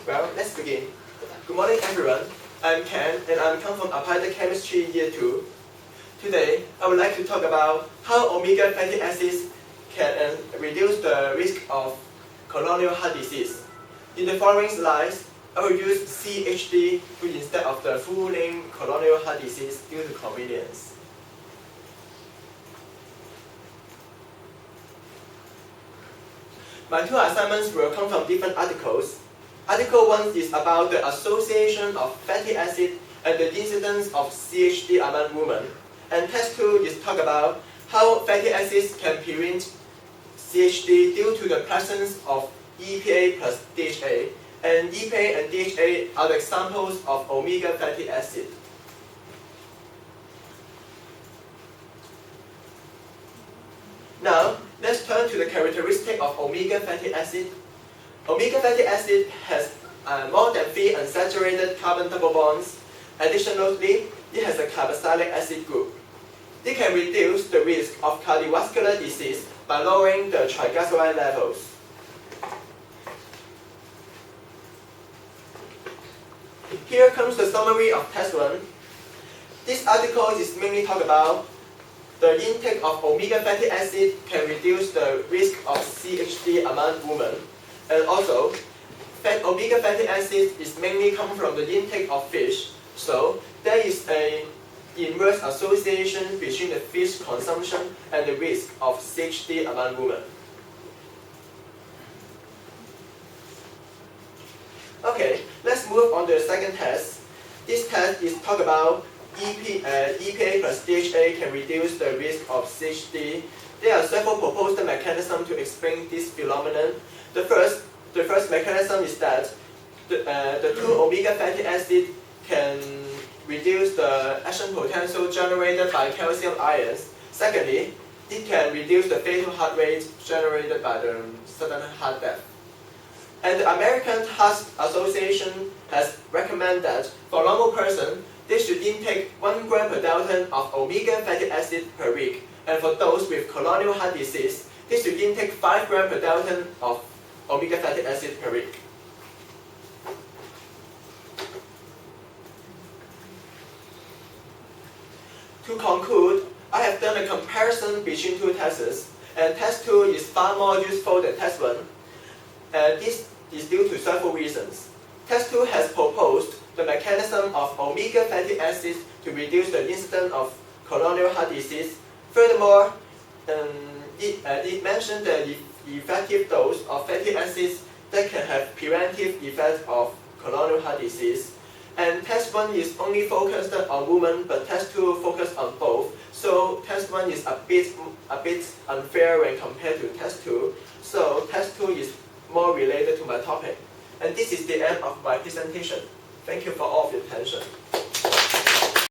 Well, let's begin. Good morning, everyone. I'm Ken, and I'm come from Applied Chemistry Year 2. Today, I would like to talk about how omega fatty acids can reduce the risk of coronary heart disease. In the following slides, I will use CHD instead of the full name coronary heart disease due to convenience. My two assignments will come from different articles. Article 1 is about the association of fatty acid and the incidence of CHD among women. And test 2 is talk about how fatty acids can prevent CHD due to the presence of EPA plus DHA. And EPA and DHA are the examples of omega fatty acid. Now, let's turn to the characteristic of omega fatty acid. Omega fatty acid has more than 3 unsaturated carbon double bonds. Additionally, it has a carboxylic acid group. It can reduce the risk of cardiovascular disease by lowering the triglyceride levels. Here comes the summary of test 1. This article is mainly talk about the intake of omega fatty acid can reduce the risk of CHD among women. And also, omega fatty acid is mainly come from the intake of fish. So there is an inverse association between the fish consumption and the risk of CHD among women. Okay, let's move on to the second test. This test is talk about EPA plus DHA can reduce the risk of CHD. There are several proposed mechanisms to explain this phenomenon. The first mechanism is that the two omega fatty acids can reduce the action potential generated by calcium ions. Secondly, it can reduce the fatal heart rate generated by the sudden heart death. And the American Heart Association has recommended that for a normal person, they should intake 1 gram per dalton of omega fatty acid per week. And for those with coronary heart disease, they should intake 5 grams per dalton of omega fatty acid per week. To conclude, I have done a comparison between two tests, and test 2 is far more useful than test 1. This is due to several reasons. Test 2 has proposed the mechanism of omega fatty acids to reduce the incidence of coronary heart disease. Furthermore, it mentioned the effective dose of fatty acids that can have preventive effects of coronary heart disease. And test 1 is only focused on women, but test 2 focused on both. So test 1 is a bit unfair when compared to test 2. So test 2 is more related to my topic. And this is the end of my presentation. Thank you for all of your attention.